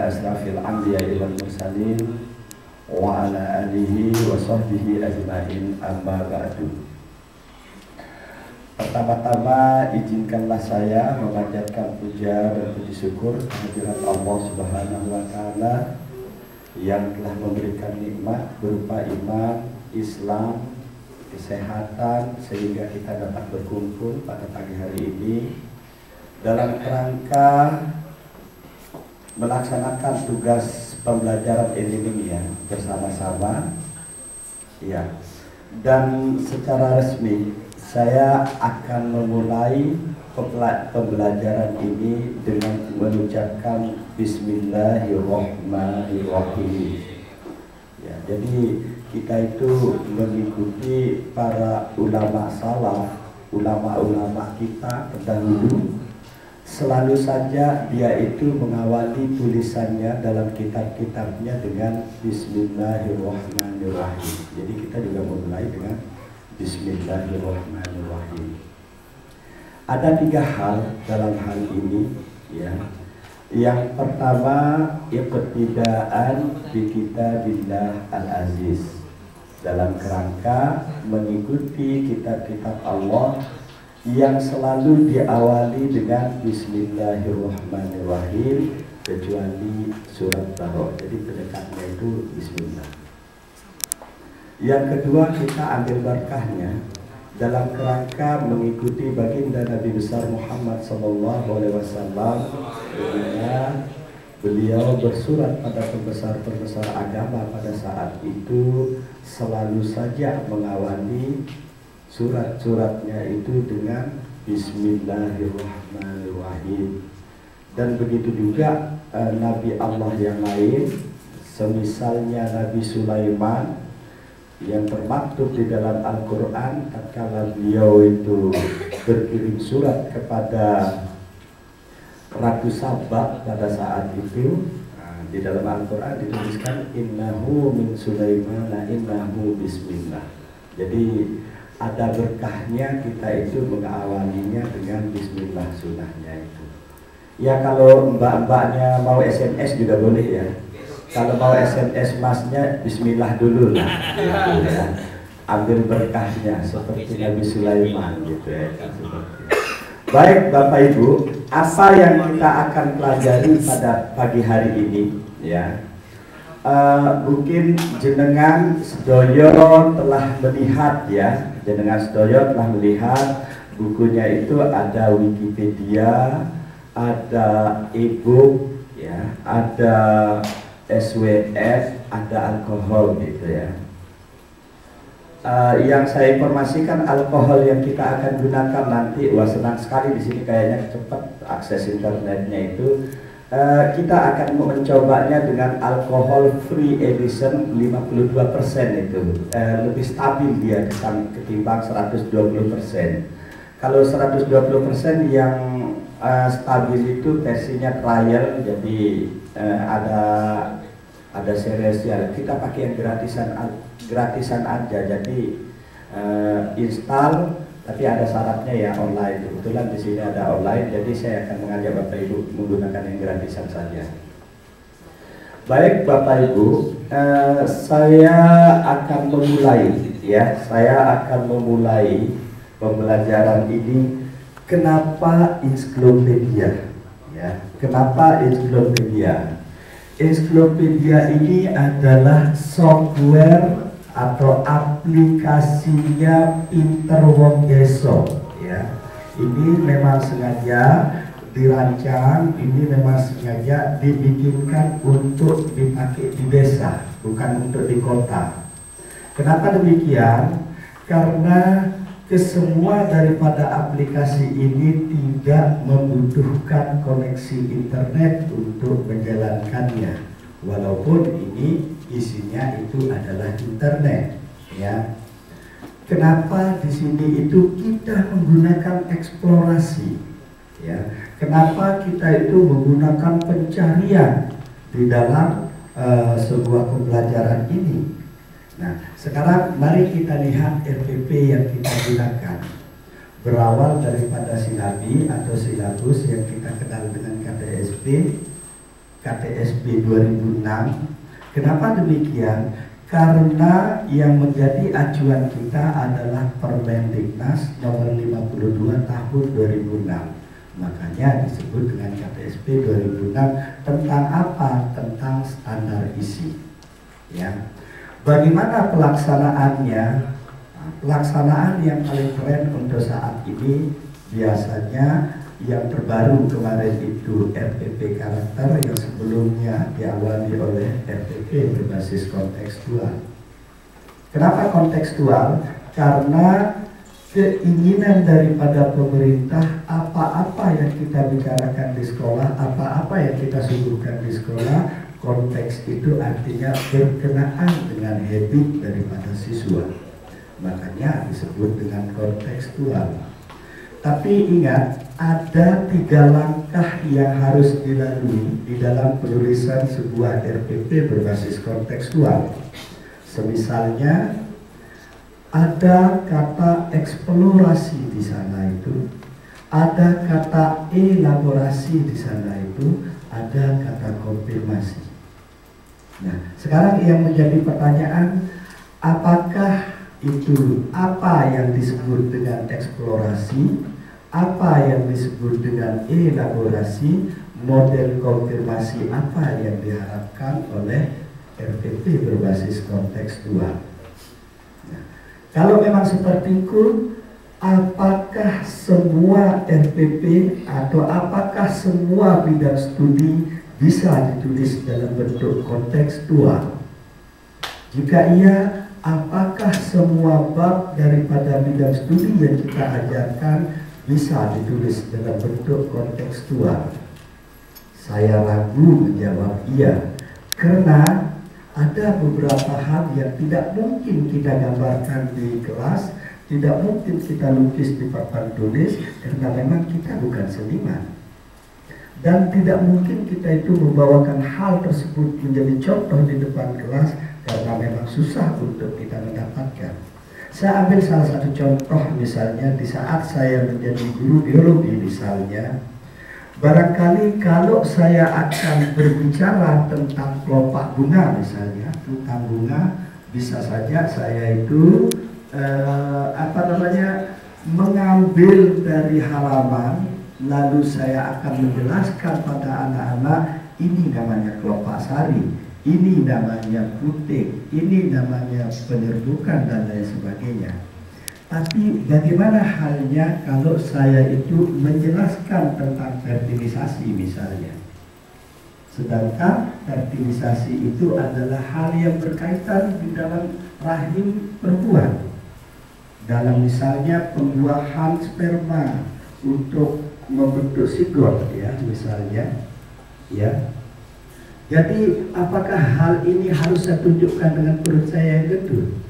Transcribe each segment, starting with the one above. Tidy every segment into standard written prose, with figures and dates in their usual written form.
ala asrafil anbiya'i wal mursalin wa ala alihi wa sahbihi ajma'in, amma ba'du. Pertama-tama izinkanlah saya memanjatkan puja dan puji syukur kehadirat Allah Subhanahu wa Ta'ala yang telah memberikan nikmat berupa iman, Islam, kesehatan, sehingga kita dapat berkumpul pada pagi hari ini dalam kerangka melaksanakan tugas pembelajaran ilmu ya bersama-sama ya. Dan secara resmi saya akan memulai pembelajaran ini dengan mengucapkan Bismillahirrahmanirrahim ya. Jadi kita itu mengikuti para ulama salaf, ulama-ulama kita terdahulu. Selalu saja dia itu mengawali tulisannya dalam kitab-kitabnya dengan Bismillahirrahmanirrahim. Jadi kita juga memulai dengan Bismillahirrahmanirrahim. Ada 3 hal dalam hal ini ya. Yang pertama, iqtidaan bi kitabillah al-aziz, dalam kerangka mengikuti kitab-kitab Allah yang selalu diawali dengan Bismillahirrahmanirrahim, kecuali surat Taha. Jadi pendekatnya itu Bismillah. Yang kedua, kita ambil berkahnya dalam kerangka mengikuti baginda Nabi besar Muhammad SAW, ketika beliau bersurat pada pembesar-pembesar agama pada saat itu, selalu saja mengawali surat-suratnya itu dengan Bismillahirrahmanirrahim. Dan begitu juga Nabi Allah yang lain, semisalnya Nabi Sulaiman yang termaktub di dalam Al-Quran, tatkala beliau itu berkirim surat kepada Ratu Saba pada saat itu, di dalam Al-Quran dituliskan innahu min Sulaiman innahu bismillah. Jadi ada berkahnya kita itu mengawalinya dengan bismillah sunnahnya itu. Ya kalau mbak-mbaknya mau SMS juga boleh ya. Kalau mau SMS masnya bismillah dulu lah. Gitu ya. Ambil berkahnya seperti Nabi Sulaiman gitu ya. Baik Bapak Ibu, apa yang kita akan pelajari pada pagi hari ini ya. Mungkin jenengan sedoyo telah melihat ya, jenengan sedoyo telah melihat bukunya itu ada Wikipedia, ada e-book ya, ada SWF, ada alkohol gitu ya. Yang saya informasikan alkohol yang kita akan gunakan nanti, wah senang sekali di sini kayaknya cepat akses internetnya itu. Kita akan mencobanya dengan alkohol free edition 52% itu, lebih stabil dia ketimbang 120%. Kalau 120% yang stabil itu versinya trial, jadi ada series ya. Kita pakai yang gratisan aja, jadi install. Tapi ada syaratnya ya, online. Kebetulan di sini ada online, jadi saya akan mengajak Bapak Ibu menggunakan yang gratisan saja. Baik Bapak Ibu, saya akan memulai ya. Saya akan memulai pembelajaran ini. Kenapa ensiklopedia? Ya, kenapa ensiklopedia? Ensiklopedia ini adalah software atau aplikasinya Pinter Wong Deso ya. Ini memang sengaja dirancang, ini memang sengaja dibikinkan untuk dipakai di desa, bukan untuk di kota. Kenapa demikian? Karena kesemua daripada aplikasi ini tidak membutuhkan koneksi internet untuk menjalankannya, walaupun ini isinya itu adalah internet ya. Kenapa di sini itu kita menggunakan eksplorasi ya? Kenapa kita itu menggunakan pencarian di dalam sebuah pembelajaran ini? Nah, sekarang mari kita lihat RPP yang kita gunakan. Berawal daripada silabi atau silabus yang kita kenal dengan KTSP, KTSB 2006. Kenapa demikian? Karena yang menjadi acuan kita adalah Permendiknas nomor 52 tahun 2006. Makanya disebut dengan KTSB 2006. Tentang apa? Tentang standar isi. Ya. Bagaimana pelaksanaannya? Nah, pelaksanaan yang paling keren untuk saat ini biasanya yang terbaru kemarin itu RPP karakter, yang sebelumnya diawali oleh RPP berbasis kontekstual. Kenapa kontekstual? Karena keinginan daripada pemerintah, apa-apa yang kita bicarakan di sekolah, apa-apa yang kita suguhkan di sekolah, konteks itu artinya berkenaan dengan habit daripada siswa. Makanya disebut dengan kontekstual. Tapi ingat, ada 3 langkah yang harus dilalui di dalam penulisan sebuah RPP berbasis kontekstual. Semisalnya, ada kata eksplorasi di sana itu, ada kata elaborasi di sana itu, ada kata konfirmasi. Nah, sekarang yang menjadi pertanyaan, apakah itu apa yang disebut dengan eksplorasi, apa yang disebut dengan elaborasi, model konfirmasi apa yang diharapkan oleh RPP berbasis kontekstual. Nah, kalau memang seperti itu, apakah semua RPP atau apakah semua bidang studi bisa ditulis dalam bentuk kontekstual? Jika iya, apakah semua bab daripada bidang studi yang kita ajarkan bisa ditulis dalam bentuk kontekstual? Saya ragu menjawab iya, karena ada beberapa hal yang tidak mungkin kita gambarkan di kelas, tidak mungkin kita lukis di papan tulis, karena memang kita bukan seniman. Dan tidak mungkin kita itu membawakan hal tersebut menjadi contoh di depan kelas, karena memang susah untuk kita mendapatkan. Saya ambil salah satu contoh, misalnya di saat saya menjadi guru biologi misalnya, barangkali kalau saya akan berbicara tentang kelopak bunga misalnya, tentang bunga, bisa saja saya itu mengambil dari halaman, lalu saya akan menjelaskan pada anak-anak, ini namanya kelopak sari, ini namanya puting, ini namanya penyerbukan dan lain sebagainya. Tapi bagaimana halnya kalau saya itu menjelaskan tentang fertilisasi misalnya? Sedangkan fertilisasi itu adalah hal yang berkaitan di dalam rahim perempuan. Dalam misalnya pembuahan sperma untuk membentuk sigot ya misalnya, ya. Jadi apakah hal ini harus saya tunjukkan dengan perut saya yang gendut?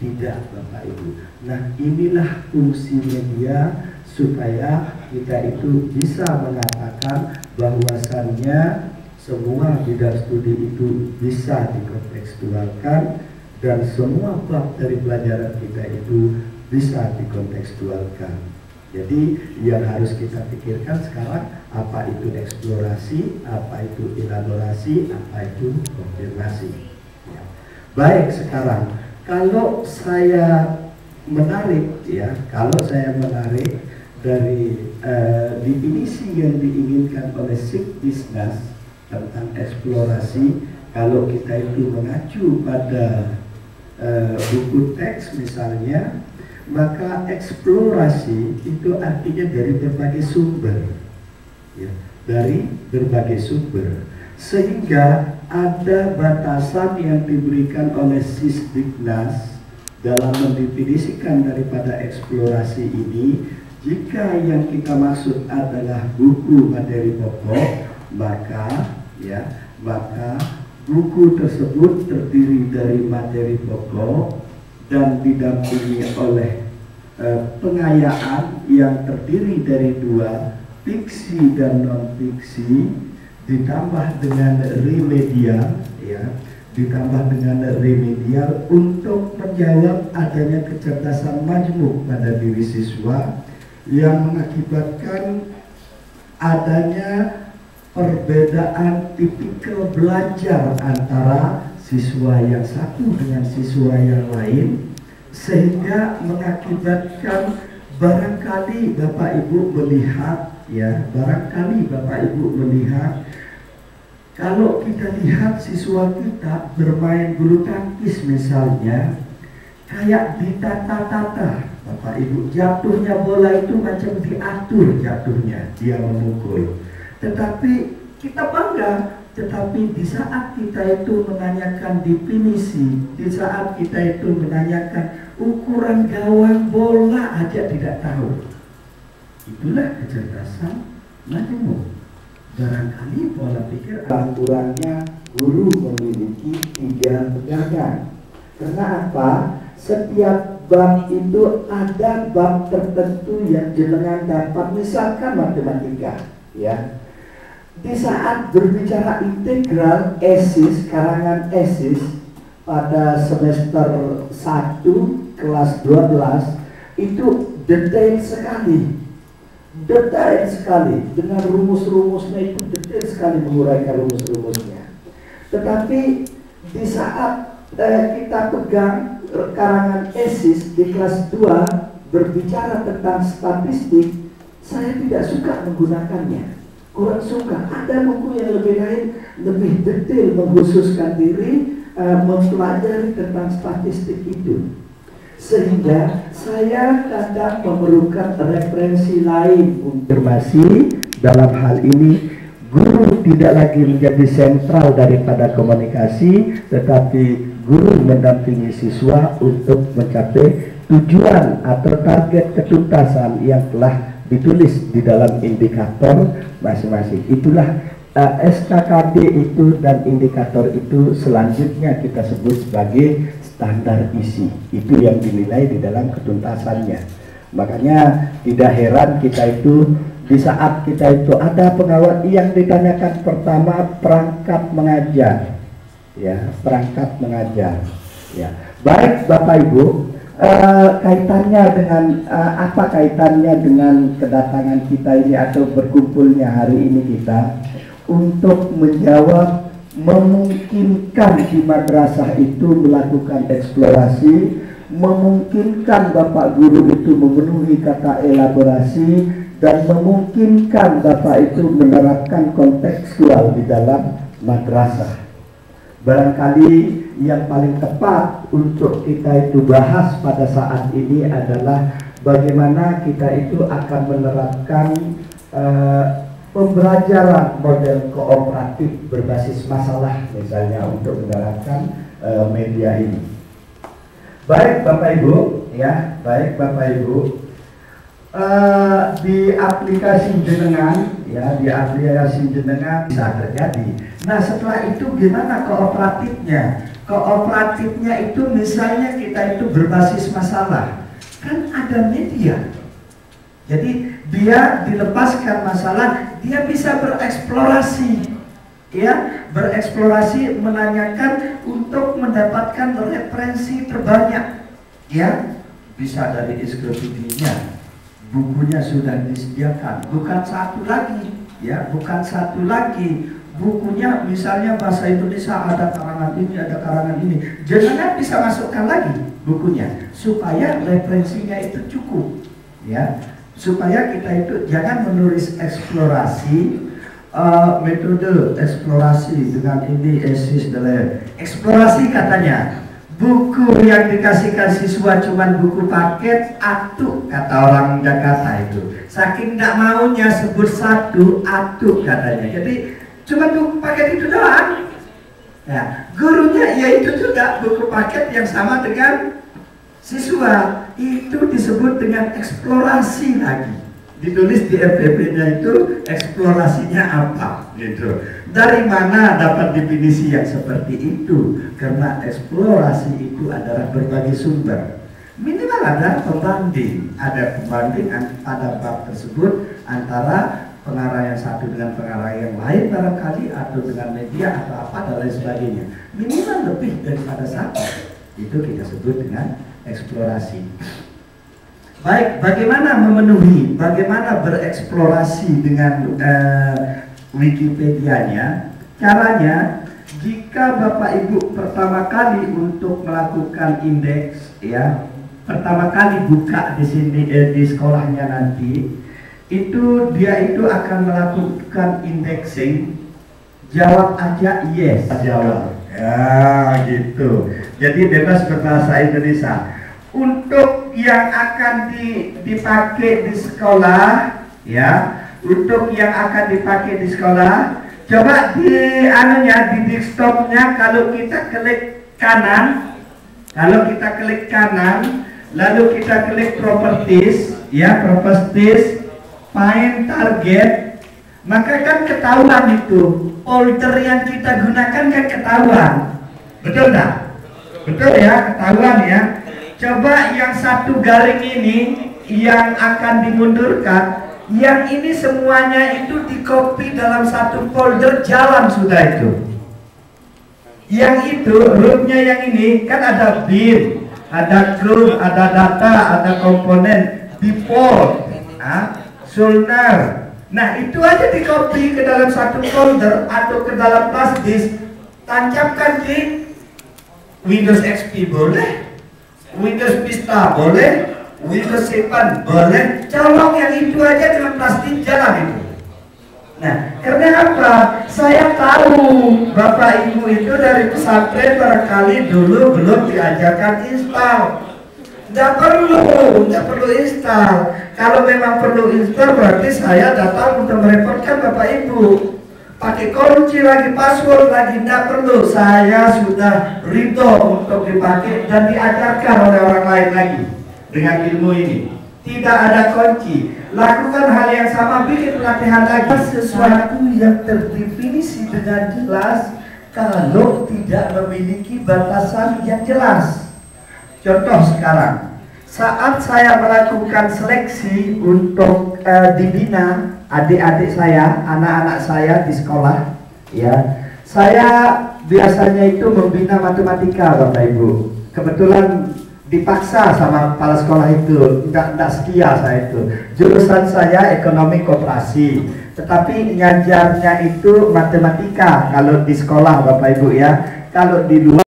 Tidak, Bapak Ibu. Nah, inilah fungsi media supaya kita itu bisa mengatakan bahwasannya semua bidang studi itu bisa dikontekstualkan dan semua bab dari pelajaran kita itu bisa dikontekstualkan. Jadi yang harus kita pikirkan sekarang, apa itu eksplorasi, apa itu elaborasi, apa itu konfirmasi. Ya. Baik, sekarang kalau saya menarik dari definisi yang diinginkan oleh Sikdisnas tentang eksplorasi, kalau kita itu mengacu pada buku teks misalnya, maka eksplorasi itu artinya dari berbagai sumber, ya, dari berbagai sumber, sehingga ada batasan yang diberikan oleh Sikdisnas dalam mendefinisikan daripada eksplorasi ini. Jika yang kita maksud adalah buku materi pokok, maka buku tersebut terdiri dari materi pokok dan didampingi oleh pengayaan yang terdiri dari 2, fiksi dan non fiksi, ditambah dengan remedial, ya, ditambah dengan remedial untuk menjawab adanya kecerdasan majmuk pada diri siswa yang mengakibatkan adanya perbedaan tipikal belajar antara siswa yang satu dengan siswa yang lain, sehingga mengakibatkan barangkali Bapak Ibu melihat, ya, barangkali Bapak Ibu melihat, kalau kita lihat siswa kita bermain bulu tangkis misalnya, kayak ditata-tata, Bapak Ibu, jatuhnya bola itu macam diatur jatuhnya, dia memukul. Tetapi kita bangga, tetapi di saat kita itu menanyakan definisi, di saat kita itu menanyakan ukuran gawang bola aja tidak tahu. Itulah kecerdasan majemuk. Barangkali pola pikir aturannya guru memiliki 3 pegangan. Karena apa? Setiap bab itu ada bab tertentu yang jenengan dapat, misalkan matematika, ya. Di saat berbicara integral ESIS, karangan ESIS pada semester 1 kelas 12 itu detail sekali. Detail sekali, dengan rumus-rumusnya itu detail sekali menguraikan rumus-rumusnya. Tetapi di saat kita pegang karangan ESIS di kelas 2 berbicara tentang statistik, saya tidak suka menggunakannya. Kurang suka. Ada buku yang lebih lain, lebih detail mengkhususkan diri mempelajari tentang statistik itu. Sehingga saya kadang memerlukan referensi lain untuk informasi. Dalam hal ini guru tidak lagi menjadi sentral daripada komunikasi, tetapi guru mendampingi siswa untuk mencapai tujuan atau target ketuntasan yang telah ditulis di dalam indikator masing-masing. Itulah SKKD itu, dan indikator itu selanjutnya kita sebut sebagai standar isi. Itu yang dinilai di dalam ketuntasannya. Makanya tidak heran kita itu di saat kita itu ada pengawal yang ditanyakan pertama perangkat mengajar, ya, perangkat mengajar, ya. Baik Bapak Ibu, kaitannya dengan apa kaitannya dengan kedatangan kita ini atau berkumpulnya hari ini kita untuk menjawab memungkinkan di madrasah itu melakukan eksplorasi, memungkinkan Bapak Guru itu memenuhi kata elaborasi, dan memungkinkan Bapak itu menerapkan kontekstual di dalam madrasah. Barangkali yang paling tepat untuk kita itu bahas pada saat ini adalah bagaimana kita itu akan menerapkan pembelajaran model kooperatif berbasis masalah, misalnya untuk menerapkan media ini. Baik Bapak Ibu, ya, baik Bapak Ibu, di aplikasi jenengan, ya, di aplikasi jenengan bisa terjadi. Nah, setelah itu gimana kooperatifnya? Kooperatifnya itu misalnya kita itu berbasis masalah, kan ada media. Jadi dia dilepaskan masalah, dia bisa bereksplorasi, ya, bereksplorasi, menanyakan untuk mendapatkan referensi terbanyak, ya, bisa dari ensiklopedia, bukunya sudah disediakan, bukan satu lagi, ya, bukan satu lagi. Bukunya misalnya bahasa Indonesia ada karangan ini, ada karangan ini, jangan bisa masukkan lagi bukunya supaya referensinya itu cukup, ya, supaya kita itu jangan menulis eksplorasi, metode eksplorasi dengan ini ESIS dan eksplorasi katanya. Buku yang dikasihkan siswa cuman buku paket, atuk kata orang Jakarta itu. Saking tidak maunya sebut satu, atuk katanya. Jadi cuma buku paket itu doang. Ya, gurunya ya itu juga buku paket yang sama dengan siswa. Itu disebut dengan eksplorasi lagi. Ditulis di FPP-nya itu eksplorasinya apa, gitu. Dari mana dapat definisi yang seperti itu? Karena eksplorasi itu adalah berbagai sumber. Minimal ada pembanding pada bab tersebut antara pengarah yang satu dengan pengarah yang lain barangkali, atau dengan media atau apa dan lain sebagainya. Minimal lebih daripada satu. Itu kita sebut dengan eksplorasi. Baik, bagaimana memenuhi, bagaimana bereksplorasi dengan Wikipedianya. Caranya, jika Bapak Ibu pertama kali untuk melakukan indeks, ya, pertama kali buka di sini di sekolahnya nanti, itu dia itu akan melakukan indexing. Jawab aja yes. Jawab. Ya, gitu. Jadi bebas berbahasa Indonesia. Untuk yang akan dipakai di sekolah, ya, untuk yang akan dipakai di sekolah, coba di di desktopnya, kalau kita klik kanan, lalu kita klik properties, ya, properties, find target, maka kan ketahuan itu folder yang kita gunakan kan ketahuan, betul nggak? Betul ya, ketahuan ya. Coba yang satu garing ini yang akan dimundurkan. Yang ini semuanya itu di-copy dalam satu folder, jalan sudah itu. Yang itu, rootnya yang ini, kan ada bin, ada group, ada data, ada komponen, default, solder. Nah itu aja di-copy ke dalam satu folder atau ke dalam flash disk, tancapkan di Windows XP boleh, Windows Vista boleh, Windows 7 boleh, colok yang itu aja dengan plastik, jalan itu. Nah, karena apa? Saya tahu Bapak Ibu itu dari pesantren barangkali dulu belum diajarkan install. Nggak perlu install. Kalau memang perlu install, berarti saya datang untuk merepotkan Bapak Ibu. Pakai kunci lagi, password lagi, nggak perlu. Saya sudah ridho untuk dipakai dan diajarkan oleh orang lain lagi. Dengan ilmu ini tidak ada kunci, lakukan hal yang sama, bikin pelatihan lagi. Sesuatu yang terdefinisi dengan jelas kalau tidak memiliki batasan yang jelas. Contoh sekarang, saat saya melakukan seleksi untuk dibina adik-adik saya, anak-anak saya di sekolah, ya, saya biasanya itu membina matematika, Bapak Ibu. Kebetulan dipaksa sama kepala sekolah itu, tidak setia saya itu. Jurusan saya ekonomi koperasi, tetapi ngajarnya itu matematika kalau di sekolah, Bapak Ibu ya. Kalau di luar